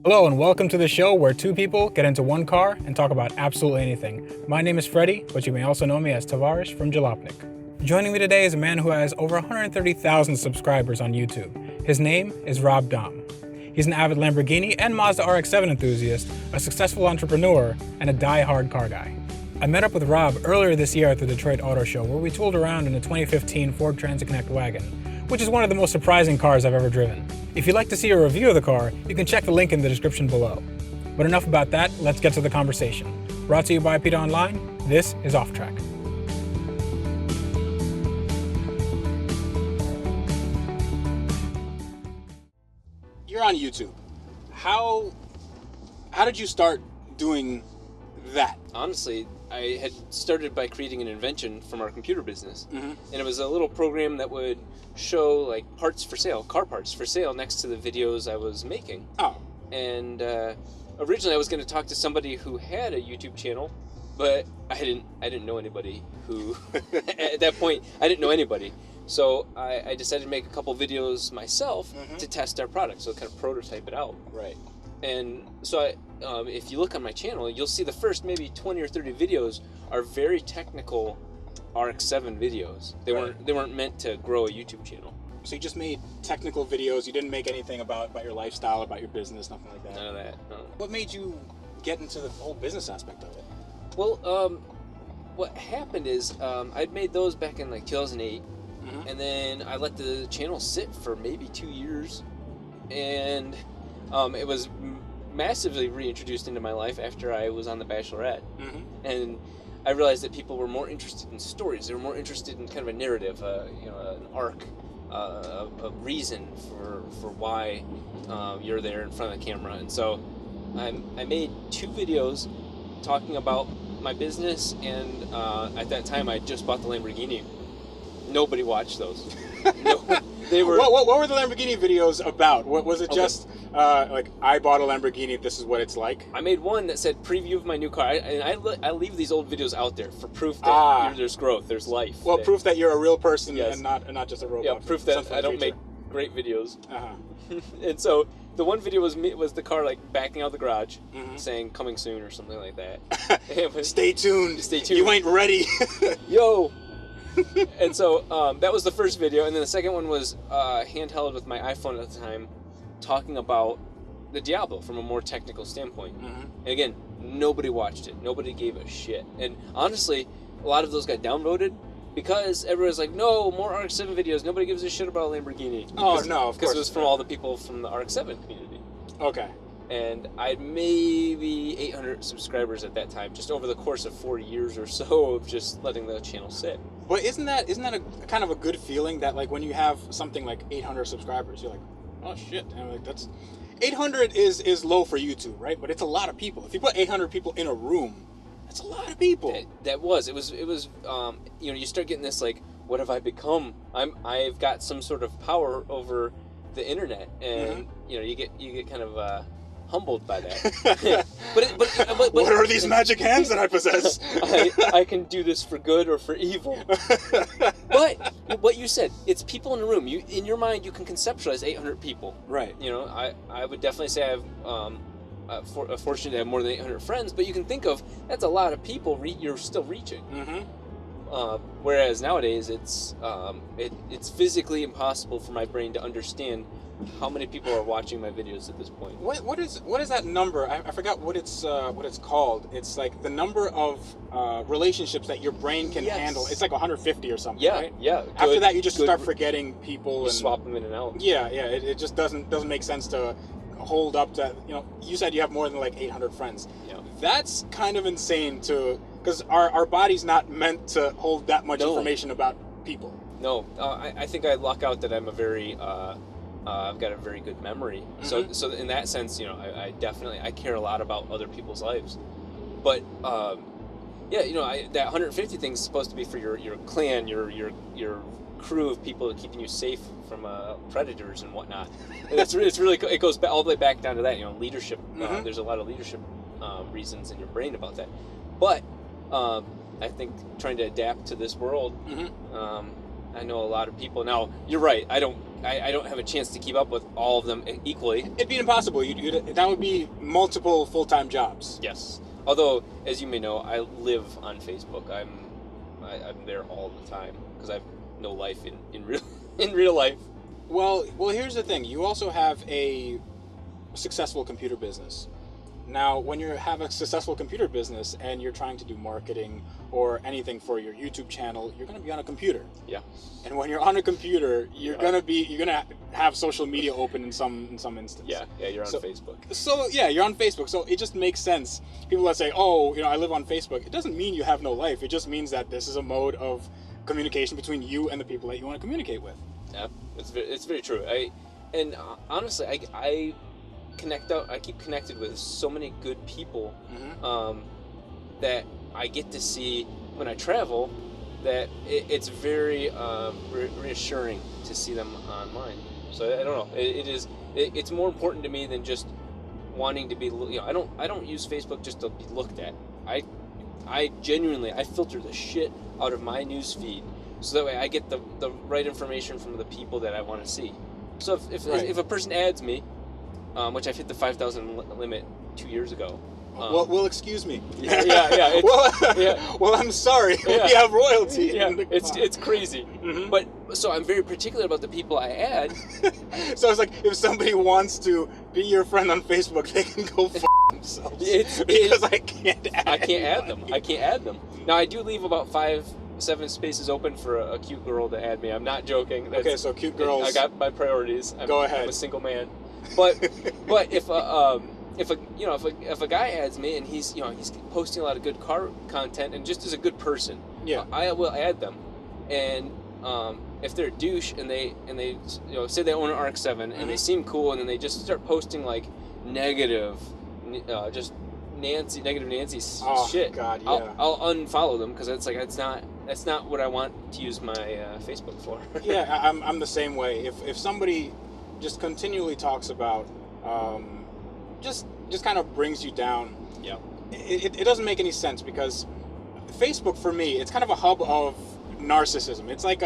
Hello and welcome to the show where two people get into one car and talk about absolutely anything. My name is Freddie, but you may also know me as Tavares from Jalopnik. Joining me today is a man who has over 130,000 subscribers on YouTube. His name is Rob Dahm. He's an avid Lamborghini and Mazda RX-7 enthusiast, a successful entrepreneur, and a die-hard car guy. I met up with Rob earlier this year at the Detroit Auto Show where we tooled around in a 2015 Ford Transit Connect Wagon, which is one of the most surprising cars I've ever driven. If you'd like to see a review of the car, you can check the link in the description below. But enough about that, let's get to the conversation. Brought to you by APiDA Online, this is Offtrack. You're on YouTube. How did you start doing that? Honestly, I had started by creating an invention from our computer business. Mm-hmm. And it was a little program that would show like parts for sale, car parts for sale next to the videos I was making. Oh. And originally I was going to talk to somebody who had a YouTube channel, but I didn't know anybody who at that point I didn't know anybody. So I decided to make a couple videos myself to test our product, so kind of prototype it out. Right. And so if you look on my channel, you'll see the first maybe 20 or 30 videos are very technical RX-7 videos. They weren't meant to grow a YouTube channel. So you just made technical videos. You didn't make anything about your lifestyle, about your business, nothing like that. None of that. No. What made you get into the whole business aspect of it? Well, what happened is I'd made those back in like 2008, and then I let the channel sit for maybe 2 years, and it was massively reintroduced into my life after I was on The Bachelorette, and I realized that people were more interested in stories. They were more interested in kind of a narrative, an arc, a reason for why you're there in front of the camera. And so I made 2 videos talking about my business, and at that time I just bought the Lamborghini. Nobody watched those. No, they were. What were the Lamborghini videos about? What was it? Just like I bought a Lamborghini. This is what it's like. I made one that said preview of my new car, and I leave these old videos out there for proof that there's growth, there's life. Well, proof that you're a real person Yes. and not just a robot. Yeah, proof that I don't make great videos. Uh-huh. And so the one video was the car like backing out the garage, saying "coming soon" or something like that. It was, Stay tuned. Stay tuned. You ain't ready. Yo. And so that was the first video, and then the second one was handheld with my iPhone at the time, talking about the Diablo from a more technical standpoint. And again, nobody watched it. Nobody gave a shit. And honestly, a lot of those got downvoted because everyone's like, no, more RX-7 videos. Nobody gives a shit about a Lamborghini. Oh, no, of course. Because it was from all the people from the RX-7 community. Okay. And I had maybe 800 subscribers at that time, just over the course of 4 years or so of just letting the channel sit. But isn't that a kind of a good feeling that like when you have something like 800 subscribers, you're like, oh shit, and like that's 800 is low for YouTube, right? But it's a lot of people. If you put 800 people in a room, that's a lot of people. It was you start getting this like, what have I become? I've got some sort of power over the internet, and you get kind of humbled by that. but what are these magic hands that I possess? I can do this for good or for evil. But what you said, it's people in a room. You in your mind you can conceptualize 800 people. Right. I would definitely say I'm fortunate to have more than 800 friends, but you can think of that's a lot of people you're still reaching. Whereas nowadays it's physically impossible for my brain to understand how many people are watching my videos at this point. What is that number? I forgot what it's called. It's like the number of relationships that your brain can handle. It's like 150 or something. Yeah, right? yeah. After that, you just start forgetting people and swap them in and out. Yeah. It just doesn't make sense to hold up to. You said you have more than like 800 friends. Yeah. That's kind of insane because our body's not meant to hold that much information about people. No, I think I luck out that I'm a very I've got a very good memory. So in that sense, I definitely care a lot about other people's lives. But that 150 thing is supposed to be for your clan, your crew of people keeping you safe from predators and whatnot. And it's really it goes all the way back down to that. Leadership. There's a lot of leadership reasons in your brain about that. But I think trying to adapt to this world, I know a lot of people. Now, you're right. I don't have a chance to keep up with all of them equally. It'd be impossible. That would be multiple full-time jobs. Yes. Although, as you may know, I live on Facebook. I'm there all the time because I have no life in real life. Well, here's the thing. You also have a successful computer business. Now, when you have a successful computer business and you're trying to do marketing or anything for your YouTube channel, you're going to be on a computer. Yeah. And when you're on a computer, you're gonna have social media open in some instance. Yeah, you're on Facebook. So yeah, you're on Facebook. So it just makes sense. People that say, "Oh, I live on Facebook," it doesn't mean you have no life. It just means that this is a mode of communication between you and the people that you want to communicate with. Yeah, it's very true. Honestly, I keep connected with so many good people that I get to see when I travel, that it's very reassuring to see them online. So I don't know. It's more important to me than just wanting to be. I don't use Facebook just to be looked at. I genuinely filter the shit out of my news feed so that way I get the right information from the people that I want to see. So if a person adds me, which I've hit the 5,000 limit 2 years ago. Well, excuse me. Yeah. Well, I'm sorry. Yeah. We have royalty. Yeah, it's crazy. Mm-hmm. But so I'm very particular about the people I add. So it's like if somebody wants to be your friend on Facebook, they can go f themselves. Because I can't add them. Now I do leave about 5-7 spaces open for a cute girl to add me. I'm not joking. Okay, so cute girls. I got my priorities. Go ahead. I'm a single man. But if a guy adds me and he's posting a lot of good car content and just is a good person, I will add them. And if they're a douche and they say they own an RX-7 and they seem cool and then they just start posting like negative Nancy shit, God, yeah. I'll unfollow them because that's not what I want to use my Facebook for. Yeah, I'm the same way. If somebody just continually talks about just kind of brings you down. Yeah. It doesn't make any sense because Facebook for me, it's kind of a hub of narcissism. It's like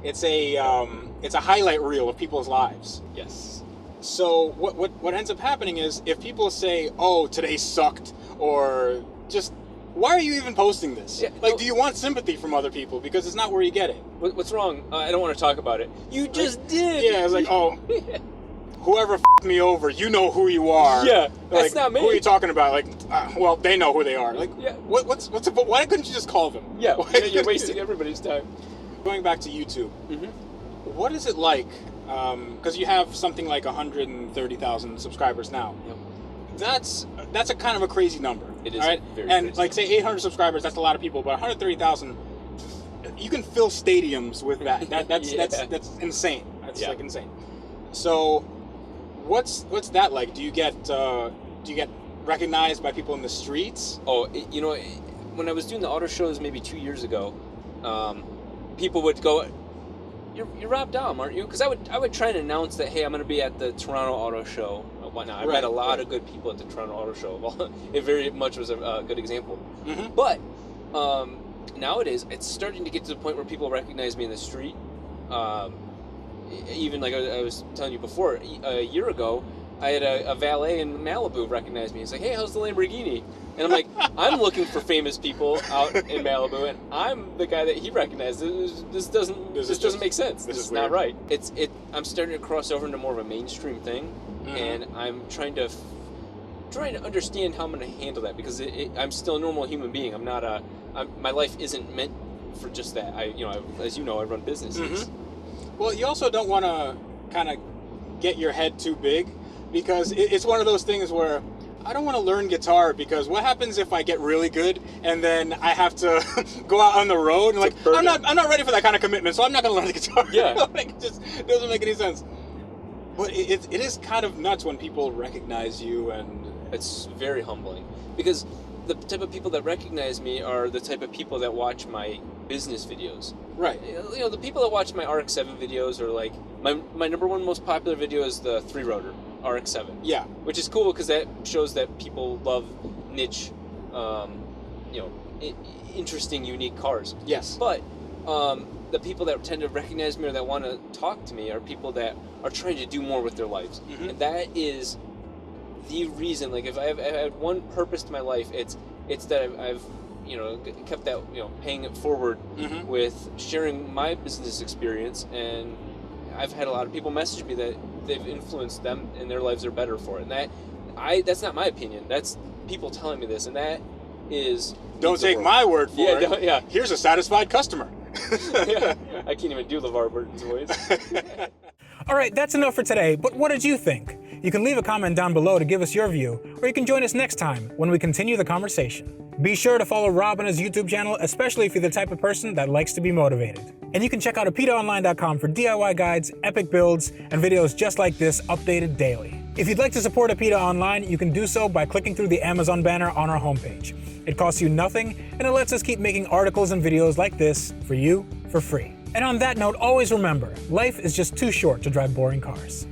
it's a highlight reel of people's lives. Yes. So what ends up happening is if people say, "Oh, today sucked," or just, why are you even posting this? Yeah, do you want sympathy from other people? Because it's not where you get it. What's wrong? I don't want to talk about it. You just did. Yeah, it's like, oh, whoever f***ed me over, you know who you are. Yeah, that's not me. Who are you talking about? Like, well, they know who they are. Like, yeah. What's why couldn't you just call them? Yeah, you're wasting everybody's time. Going back to YouTube, what is it like? Because you have something like 130,000 subscribers now. Yep. That's a kind of a crazy number. It is, right? Very and crazy. Like say 800 subscribers, that's a lot of people, but 130,000, you can fill stadiums with that. That's insane. That's like insane. So, what's that like? Do you get recognized by people in the streets? Oh, when I was doing the auto shows maybe 2 years ago, people would go, "You're Rob Dahm, aren't you?" Because I would try and announce that, hey, I'm going to be at the Toronto Auto Show. Whatnot. I met a lot of good people at the Toronto Auto Show. Well, it very much was a good example. Mm-hmm. But nowadays, it's starting to get to the point where people recognize me in the street. Even like I was telling you before, a year ago, I had a valet in Malibu recognize me. He's like, "Hey, how's the Lamborghini?" And I'm like, I'm looking for famous people out in Malibu, and I'm the guy that he recognizes. This doesn't make sense. This is not right. I'm starting to cross over into more of a mainstream thing, and I'm trying to understand how I'm going to handle that because I'm still a normal human being. I'm not my life isn't meant for just that. As you know, I run businesses. Mm-hmm. Well, you also don't want to kind of get your head too big because it's one of those things where I don't want to learn guitar because what happens if I get really good and then I have to go out on the road and like I'm not ready for that kind of commitment, so I'm not going to learn the guitar. Yeah, like, it just doesn't make any sense. But it is kind of nuts when people recognize you, and it's very humbling because the type of people that recognize me are the type of people that watch my business videos. Right. The people that watch my RX-7 videos are like my number one most popular video is the 3-rotor RX-7. Yeah. Which is cool because that shows that people love niche, interesting, unique cars. Yes. But the people that tend to recognize me or that want to talk to me are people that are trying to do more with their lives. And that is the reason. Like, if I had one purpose to my life, it's that I've kept that, paying it forward with sharing my business experience. And I've had a lot of people message me that they've influenced them and their lives are better for it. And that's not my opinion. That's people telling me this, and that is... Don't take my word for it. Yeah. Here's a satisfied customer. Yeah, I can't even do LeVar Burton's voice. All right, that's enough for today, but what did you think? You can leave a comment down below to give us your view, or you can join us next time when we continue the conversation. Be sure to follow Rob on his YouTube channel, especially if you're the type of person that likes to be motivated. And you can check out APiDAonline.com for DIY guides, epic builds, and videos just like this updated daily. If you'd like to support APiDA Online, you can do so by clicking through the Amazon banner on our homepage. It costs you nothing, and it lets us keep making articles and videos like this for you for free. And on that note, always remember, life is just too short to drive boring cars.